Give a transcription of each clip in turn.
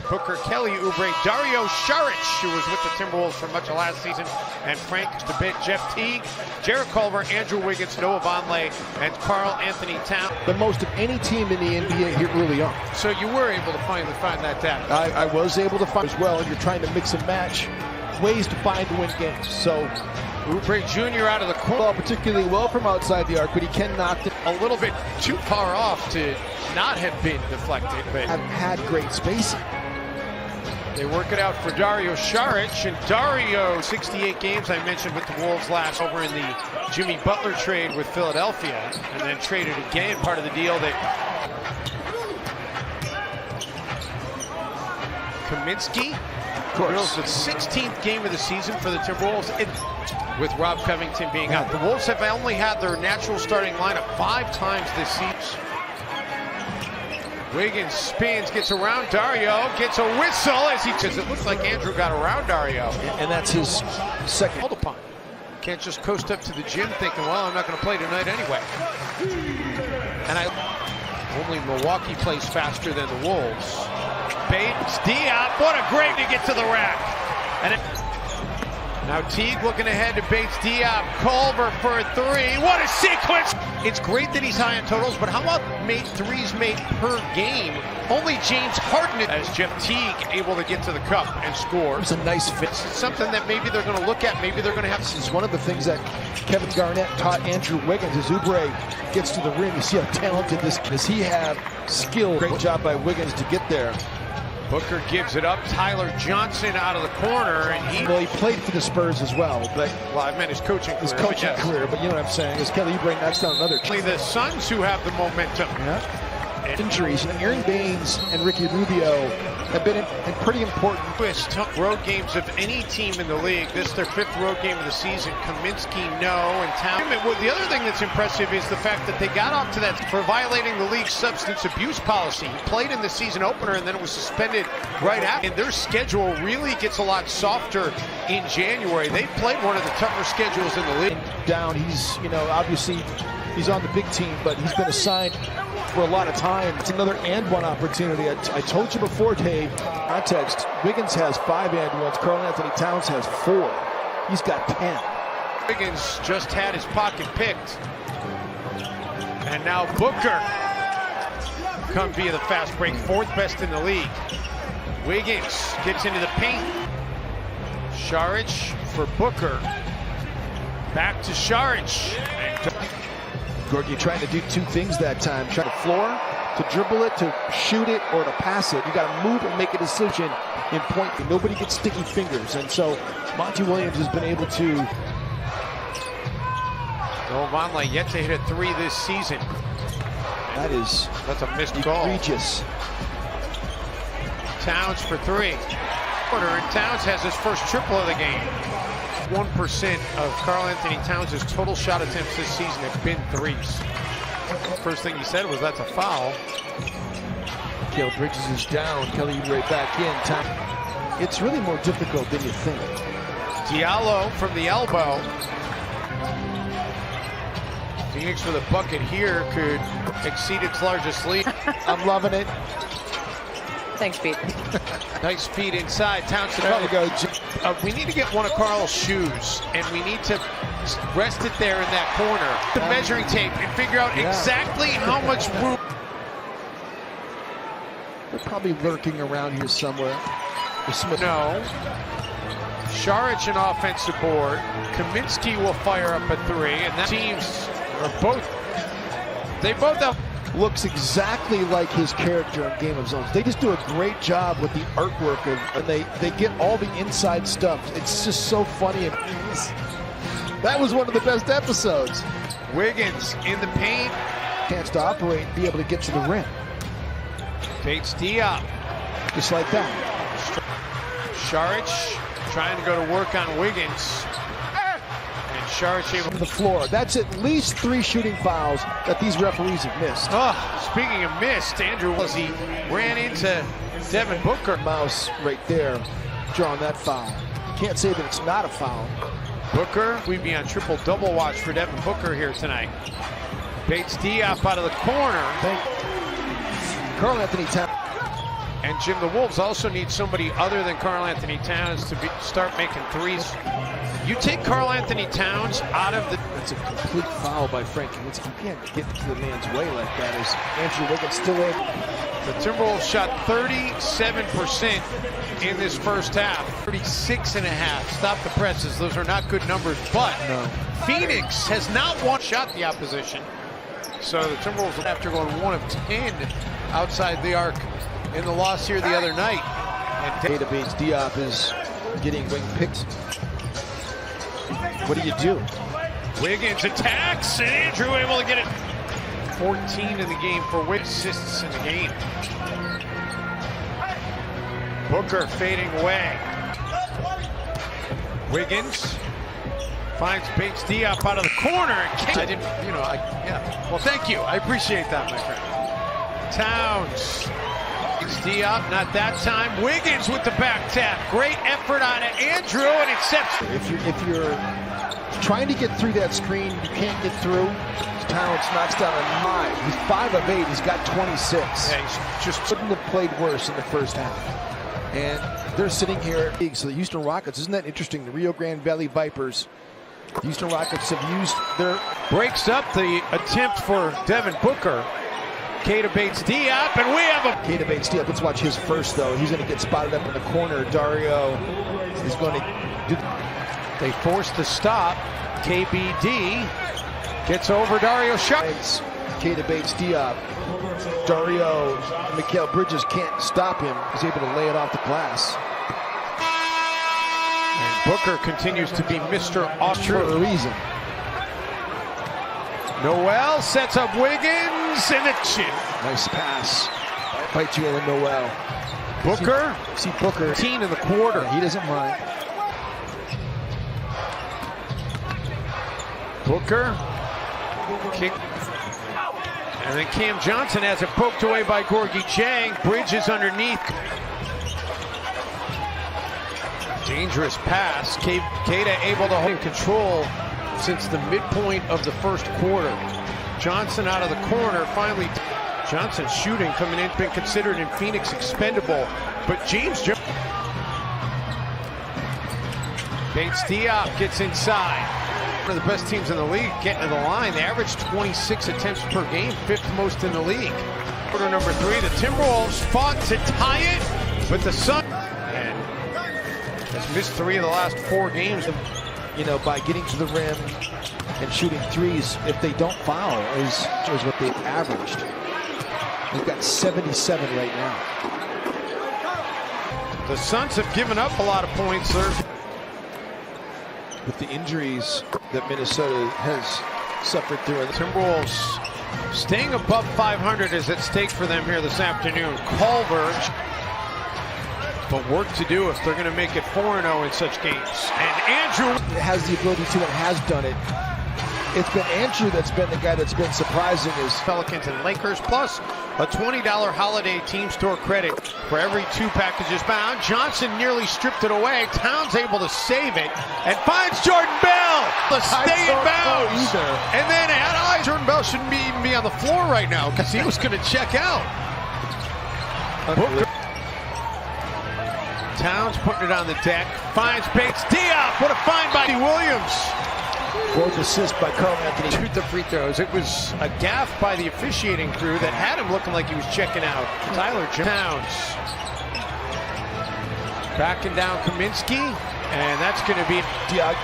Booker, Kelly Oubre, Dario Saric, who was with the Timberwolves for much of last season, and Frank Stabit, Jeff Teague, Jarrett Culver, Andrew Wiggins, Noah Vonleh, and Karl Anthony Towns. The most of any team in the NBA here early on. So you were able to finally find that data. I was able to find as well, and you're trying to mix and match ways to find to win games. So Oubre Jr. out of the corner. Particularly well from outside the arc, but he can knock it a little bit too far off to not have been deflected, but have had great spacing. They work it out for Dario Saric, and Dario, 68 games I mentioned with the Wolves last over in the Jimmy Butler trade with Philadelphia, and then traded again, part of the deal that Kaminsky drills the 16th game of the season for the Timberwolves, with Rob Covington being out. The Wolves have only had their natural starting lineup 5 times this season. Wiggins spins, gets around Dario, gets a whistle as he says it looks like Andrew got around Dario. And that's his second. Called upon. Can't just coast up to the gym thinking, well, I'm not going to play tonight anyway. And only Milwaukee plays faster than the Wolves. Bates, Diop, what a great to get to the rack. And now Teague looking ahead to Bates, Diop, Culver for a 3. What a sequence! It's great that he's high in totals, but how about threes made per game? Only James Harden, as Jeff Teague able to get to the cup and score. It's a nice fit. It's something that maybe they're going to look at. Maybe they're going to have. This is one of the things that Kevin Garnett taught Andrew Wiggins. As Oubre gets to the rim, you see how talented this does he have skill. Great job by Wiggins to get there. Booker gives it up. Tyler Johnson out of the corner, and he played for the Spurs as well. But I meant his coaching career. But you know what I'm saying? Is Kelly Oubre knocks down another. The Suns who have the momentum. Yeah. Injuries. Aaron Baines and Ricky Rubio have been in pretty important road games of any team in the league. This is their 5th road game of the season. Kaminsky, no, and Towns. The other thing that's impressive is the fact that they got off to that for violating the league's substance abuse policy. He played in the season opener and then it was suspended right after. And their schedule really gets a lot softer in January. They've played one of the tougher schedules in the league. Down, he's, obviously he's on the big team, but he's been assigned for a lot of time. It's another and one opportunity. I told you before, Dave, context, Wiggins has 5 and ones. Karl Anthony Towns has 4. He's got 10. Wiggins just had his pocket picked. And now Booker come via the fast break, 4th best in the league. Wiggins gets into the paint. Saric for Booker. Back to Saric. Gorgie trying to do 2 things that time. Try to floor, to dribble it, to shoot it, or to pass it. You got to move and make a decision in point. Nobody gets sticky fingers. And so Monty Williams has been able to. Noah Vonleh yet to hit a 3 this season. That's a missed call. Egregious. Towns for 3. And Towns has his first triple of the game. 1% of Karl Anthony Towns' total shot attempts this season have been 3s. First thing he said was, that's a foul. Cale Bridges is down. Kelly Oubre back in. It's really more difficult than you think. Diallo from the elbow. Phoenix with a bucket here could exceed its largest lead. I'm loving it. Thanks, Pete. Nice feed inside. Towns to there you go. We need to get one of Karl's shoes, and we need to rest it there in that corner. The measuring tape and figure out exactly how much room. They're probably lurking around here somewhere. No. Saric an offensive board. Kaminsky will fire up a 3, and that teams are both. They both have. Looks exactly like his character in Game of Zones. They just do a great job with the artwork and they get all the inside stuff. It's just so funny. That was one of the best episodes. Wiggins in the paint. Chance to operate and be able to get to the rim. Bates Diop. Just like that. Saric trying to go to work on Wiggins. Saric able to the floor. That's at least 3 shooting fouls that these referees have missed. Speaking of missed, Andrew he ran into Devin Booker. Mouse right there, drawing that foul. Can't say that it's not a foul. Booker, we'd be on triple-double watch for Devin Booker here tonight. Bates Diop out of the corner. Karl Anthony Towns. And Jim, the Wolves also need somebody other than Karl Anthony Towns to start making threes. You take Karl Anthony Towns out of the... That's a complete foul by Frank Kaminsky. You can't get into the man's way like that as Andrew Wiggins still in. The Timberwolves shot 37% in this first half. 36.5. Stop the presses. Those are not good numbers, but Phoenix has not shot the opposition. So the Timberwolves, after going 1 of 10 outside the arc in the loss here the other night. And Data Bates Diop is getting wing picked. What do you do? Wiggins attacks, and Andrew able to get it. 14 in the game for Wiggins, assists in the game. Booker fading away. Wiggins finds Bates Diop out of the corner. I didn't, yeah. Well, thank you. I appreciate that, my friend. Towns. Diop, not that time. Wiggins with the back tap. Great effort on it. Andrew, and it sets. If you're trying to get through that screen, you can't get through. Towns knocks down a 9. He's 5 of 8. He's got 26. Yeah, he's just couldn't have played worse in the first half. And they're sitting here. So the Houston Rockets, isn't that interesting? The Rio Grande Valley Vipers. The Houston Rockets have used their... Breaks up the attempt for Devin Booker. Keita Bates Diop, and we have a... Keita Bates Diop, let's watch his first, though. He's going to get spotted up in the corner. Dario is going to do... They force the stop. KBD gets over Dario shot. Keita Bates Diop. Dario, Mikal Bridges can't stop him. He's able to lay it off the glass. And Booker continues to be Mr. Austria for a reason. Noel sets up Wiggins in the chin. Nice pass by Jalen Noel. Booker. See Booker. 18 in the quarter. He doesn't mind. Booker. Kick. And then Cam Johnson has it poked away by Gorgie Chang. Bridges underneath. Dangerous pass. Keita able to hold control since the midpoint of the first quarter. Johnson out of the corner. Finally, Johnson shooting coming in. Been considered in Phoenix expendable. But James Jones. Bates Diop gets inside. One of the best teams in the league getting to the line. They average 26 attempts per game, 5th most in the league. Quarter number 3, the Timberwolves fought to tie it, but the Sun has missed 3 of the last 4 games. By getting to the rim and shooting threes, if they don't foul, is what they've averaged. They've got 77 right now. The Suns have given up a lot of points, sir. With the injuries that Minnesota has suffered through. The Timberwolves staying above 500 is at stake for them here this afternoon. Culver, but work to do if they're going to make it 4-0 in such games. And Andrew has the ability to and has done it. It's been Andrew that's been the guy that's been surprising. Is Pelicans and Lakers, plus a $20 holiday team store credit for every 2 packages bound. Johnson nearly stripped it away. Towns able to save it and finds Jordan Bell to stay in bounds. And then Jordan Bell shouldn't even be on the floor right now because he was going to check out. Towns putting it on the deck. Finds Bates Diop. What a find by Williams. 4th assist by Karl Anthony. Shoot the free throws. It was a gaffe by the officiating crew that had him looking like he was checking out. Tyler Towns. Backing down Kaminsky. And that's going to be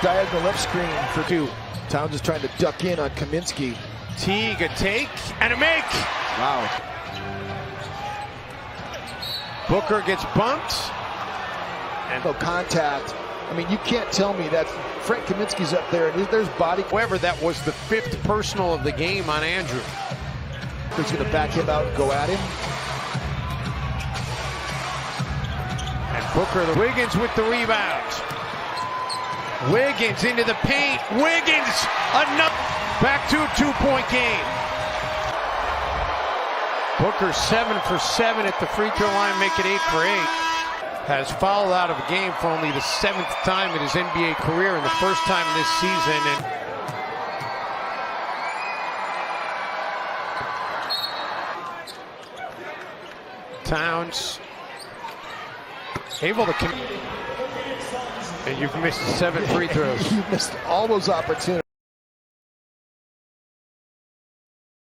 diagonal left screen for 2. Towns is trying to duck in on Kaminsky. Teague, a take and a make. Wow. Booker gets bumped. And no contact. I mean, you can't tell me that Frank Kaminsky's up there and there's body. However, that was the 5th personal of the game on Andrew. He's going to back him out and go at him. And Booker, the Wiggins with the rebound. Wiggins into the paint. Wiggins, enough. Back to a 2-point game. Booker 7 for 7 at the free throw line, make it 8 for 8. Has fouled out of a game for only the 7th time in his NBA career and the first time this season. And Towns able to and you've missed 7 free throws. You missed all those opportunities.